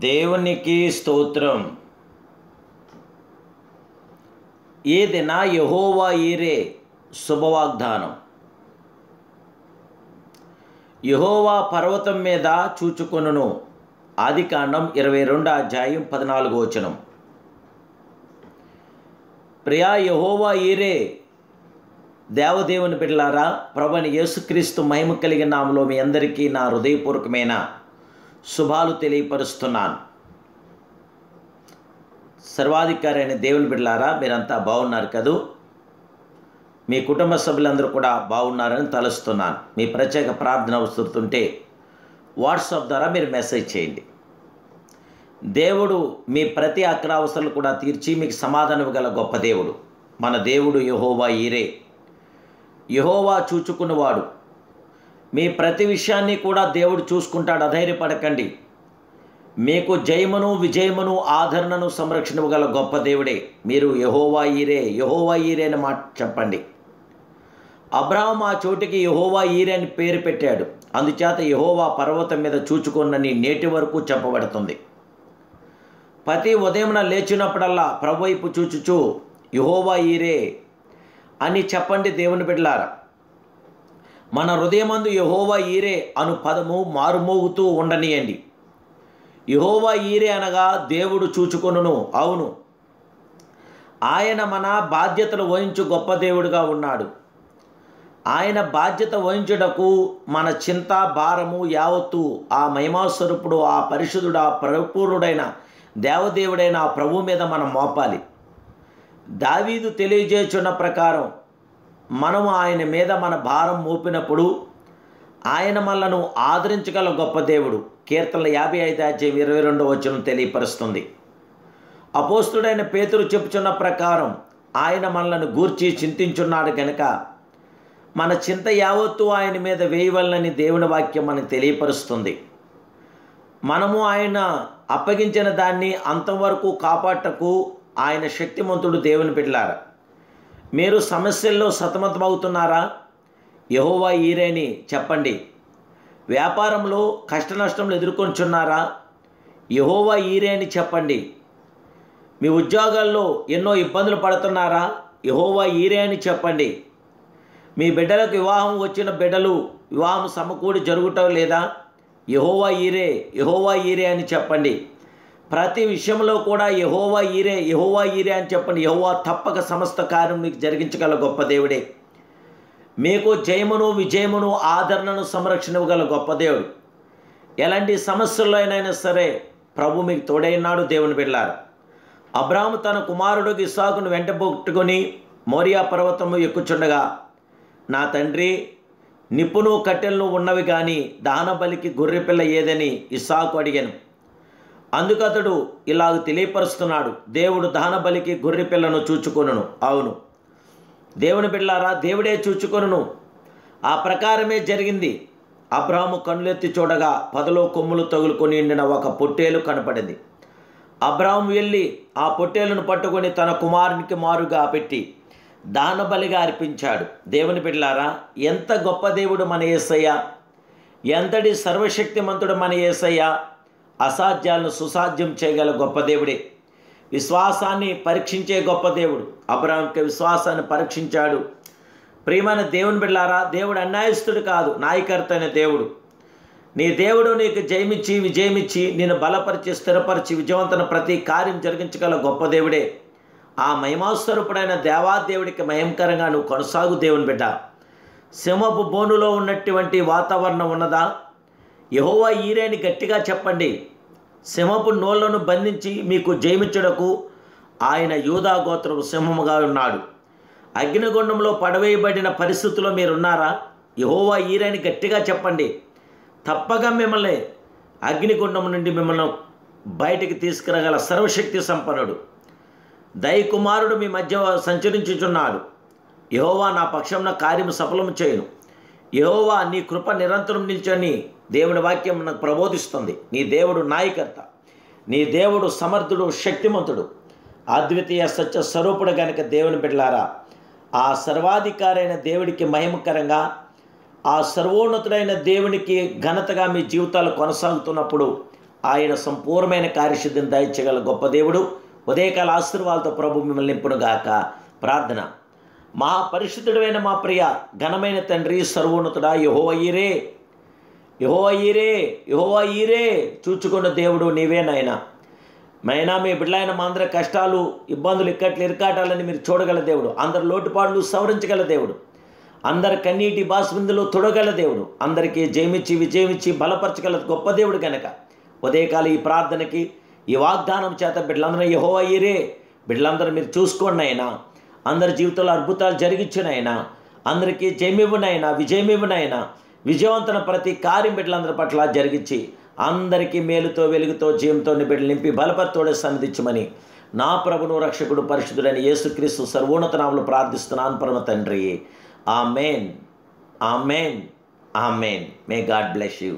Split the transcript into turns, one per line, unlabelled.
దేవునికి స్తోత్రం. ఏదైనా యెహోవా ఈరే శుభవాగ్దానం. యెహోవా పర్వతం మీద చూచుకొనును. ఆదికాండం 22వ అధ్యాయం 14వ వచనం. ప్రియా యెహోవా ఈరే దేవదేవుని బిడ్డలారా, ప్రభువైన యేసుక్రీస్తు మహిమ కలిగిన నామములో మీ అందరికీ నా హృదయపూర్వకమైన శుభాలు తెలియపరుస్తున్నాను. సర్వాధికారి అయిన దేవుని బిడ్డలారా, మీరంతా బాగున్నారు కదూ? మీ కుటుంబ సభ్యులందరూ కూడా బాగున్నారని తలుస్తున్నాను. మీ ప్రత్యేక ప్రార్థన అవసరుతుంటే వాట్సాప్ ద్వారా మీరు మెసేజ్ చేయండి. దేవుడు మీ ప్రతి అక్కర అవసరాలు కూడా తీర్చి మీకు సమాధానం గల గొప్ప దేవుడు. మన దేవుడు యెహోవా ఈరే, యెహోవా చూచుకున్నవాడు. మీ ప్రతి విషయాన్ని కూడా దేవుడు చూసుకుంటాడు. అధైర్యపడకండి. మీకు జయమును విజయమును ఆదరణను సంరక్షణ గల గొప్ప దేవుడే. మీరు యెహోవా ఈరే, యెహోవా ఈరే అని మాట చెప్పండి. అబ్రాహాము ఆ చోటికి యెహోవా ఈరే అని పేరు పెట్టాడు. అందుచేత యెహోవా పర్వతం మీద చూచుకొనని నేటి వరకు చెప్పబడుతుంది. ప్రతి ఉదయమున లేచినప్పుడల్లా ప్రభు వైపు చూచుచు యెహోవా ఈరే అని చెప్పండి. దేవుని బిడ్డలారా, మన హృదయమందు యెహోవా ఈరే అను పదము మారుమోగుతూ ఉండనియండి. యెహోవా ఈరే అనగా దేవుడు చూచుకొనును. అవును, ఆయన మన బాధ్యతలు వహించు గొప్ప దేవుడుగా ఉన్నాడు. ఆయన బాధ్యత వహించుటకు మన చింత భారము యావత్తు ఆ మహిమాస్వరూపుడు, ఆ పరిశుద్ధుడు, ఆ పరిపూర్ణుడైన దేవదేవుడైన ఆ ప్రభు మీద మనం మోపాలి. దావీదు తెలియజేస్తున్న ప్రకారం మనము ఆయన మీద మన భారం మోపినప్పుడు ఆయన మనలను ఆదరించగల గొప్ప దేవుడు. కీర్తనల 55వ అధ్యాయం 22వ వచనం తెలియపరుస్తుంది. అపోస్తుడైన పేతురు చెప్పుచున్న ప్రకారం ఆయన మనలను గూర్చి చింతించున్నాడు గనుక మన చింత యావత్తు ఆయన మీద వేయవలనని దేవుని వాక్యం మనకు తెలియపరుస్తుంది. మనము ఆయన అప్పగించిన దాన్ని అంతవరకు కాపాడటకు ఆయన శక్తిమంతుడు. దేవుని బిడ్డలారా, మీరు సమస్యల్లో సతమతమవుతున్నారా? యెహోవా ఈరేని చెప్పండి. వ్యాపారంలో కష్ట నష్టములు ఎదుర్కొంటున్నారా? యెహోవా ఈరే అని చెప్పండి. మీ ఉద్యోగాల్లో ఎన్నో ఇబ్బందులు పడుతున్నారా? యెహోవా ఈరే అని చెప్పండి. మీ బిడ్డలకు వివాహం వచ్చిన బిడ్డలు వివాహం సమకూడి జరుగుటం లేదా? యెహోవా ఈరే, యెహోవా ఈరే అని చెప్పండి. ప్రతి విషయంలో కూడా యెహోవా ఈరే, యెహోవా ఈరే అని చెప్పండి. యెహోవా తప్పక సమస్త కార్యం మీకు జరిగించగల గొప్ప దేవుడే. మీకు జయమును విజయమును ఆదరణను సంరక్షణ గల గొప్ప దేవుడు. ఎలాంటి సమస్యల్లో అయినా సరే ప్రభు మీకు తోడైనాడు. దేవుని బిడ్డలారా, అబ్రాహాము తన కుమారుడు ఇస్సాకును వెంటబెట్టుకొని మోరియా పర్వతము ఎక్కుచుండగా, నా తండ్రి, నిప్పును కట్టెలను ఉన్నవి కానీ దహనబలికి గొర్రెపిల్ల ఏదని ఇస్సాకు అడిగాను. అందుకు అతడు ఇలాగ తెలియపరుస్తున్నాడు, దేవుడు దహనబలికి గొర్రెపిల్లను చూచుకొనును. అవును, దేవుని బిడ్డలారా, దేవుడే చూచుకొనును. ఆ ప్రకారమే జరిగింది. అబ్రాహాము కన్నులెత్తి చూడగా పొదలో కొమ్ములు తగులుకొని నిండిన ఒక పొట్టేలు కనపడింది. అబ్రాహాము వెళ్ళి ఆ పొట్టేలును పట్టుకొని తన కుమారునికి మారుగా పెట్టి దహనబలిగా అర్పించాడు. దేవుని బిడ్డలారా, ఎంత గొప్ప దేవుడు మన యేసయ్య! ఎంతటి సర్వశక్తిమంతుడు మన యేసయ్య! అసాధ్యాలను సుసాధ్యం చేయగల గొప్ప దేవుడే. విశ్వాసాన్ని పరీక్షించే గొప్ప దేవుడు. అబ్రాహాముకి విశ్వాసాన్ని పరీక్షించాడు. ప్రియమైన దేవుని బిడ్డలారా, దేవుడు అన్యాయస్తుడు కాదు, న్యాయకర్త అయిన దేవుడు. నీ దేవుడు నీకు జయమిచ్చి విజయమిచ్చి నిన్ను బలపరిచి స్థిరపరిచి విజయవంతన ప్రతి కార్యం జరిగించగల గొప్ప దేవుడే. ఆ మహిమాస్వరూపుడైన దేవాదేవుడికి మహిమకరంగా నువ్వు కొనసాగు. దేవుని బిడ్డ, సింహపు బోనులో ఉన్నటువంటి వాతావరణం ఉన్నదా? యెహోవా ఈరేని గట్టిగా చెప్పండి. సింహపు నోళ్లను బంధించి మీకు జయమిచ్చుటకు ఆయన యూదా గోత్రపు సింహముగా ఉన్నాడు. అగ్నిగుండంలో పడవేయబడిన పరిస్థితుల్లో మీరున్నారా? యెహోవా ఈరేని గట్టిగా చెప్పండి. తప్పగా మిమ్మల్ని అగ్నిగుండం నుండి మిమ్మల్ని బయటికి తీసుకురాగల సర్వశక్తి సంపన్నుడు దైకుమారుడు మీ మధ్య సంచరించుచున్నాడు. యెహోవా నా పక్షంన కార్యము సఫలము చేయును. యెహోవా నీ కృప నిరంతరం నిల్చొని దేవుని వాక్యం నాకు ప్రబోధిస్తుంది. నీ దేవుడు నాయకర్త, నీ దేవుడు సమర్థుడు, శక్తిమంతుడు, అద్వితీయ సత్య స్వరూపుడు గనుక దేవుని బిడ్డలారా, ఆ సర్వాధికారైన దేవుడికి మహిమకరంగా, ఆ సర్వోన్నతుడైన దేవునికి ఘనతగా మీ జీవితాలు కొనసాగుతున్నప్పుడు ఆయన సంపూర్ణమైన కార్యసిద్ధిని దయచేయగల గొప్ప దేవుడు. ఉదయకాల ఆశీర్వాదాలతో ప్రభు మిమ్మల్ని నింపునుగాక. ప్రార్థన. మహాపరిశుద్ధుడైన మా ప్రియ ఘనమైన తండ్రి, సర్వోన్నతుడా, యెహోవా ఈరే, యెహోవా ఈరే, యెహోవా ఈరే చూచుకున్న దేవుడు నీవేనాయన. మైనా మీ బిడ్డలైన మా అందరి కష్టాలు, ఇబ్బందులు, ఇరకాటాలని మీరు చూడగల దేవుడు. అందరి లోటుపాట్లు సవరించగల దేవుడు. అందరి కన్నీటి బాసుబిందులు తొడగల దేవుడు. అందరికీ జయమిచ్చి విజయమిచ్చి బలపరచగల గొప్ప దేవుడు కనుక ఉదయకాల ఈ ప్రార్థనకి, ఈ వాగ్దానం చేత బిడ్డలందరూ యెహోవా ఈరే, బిడ్డలందరూ మీరు చూసుకోండి అయినా. అందరి జీవితంలో అద్భుతాలు జరిగించినైనా, అందరికీ జయమివ్వనైనా, విజయమివ్వనైనా, విజయవంతన ప్రతి కార్యం బిడ్డలందరి పట్ల జరిగించి అందరికీ మేలుతో వెలుగుతో జయంతో బిడ్డలు నింపి బలపరితోడే సన్నిధించమని నా ప్రభును రక్షకుడు పరిశుద్ధుడైన యేసుక్రీస్తు సర్వోన్నత నామములో ప్రార్థిస్తున్నాను పరమ తండ్రి. Amen, amen, amen. May God bless you.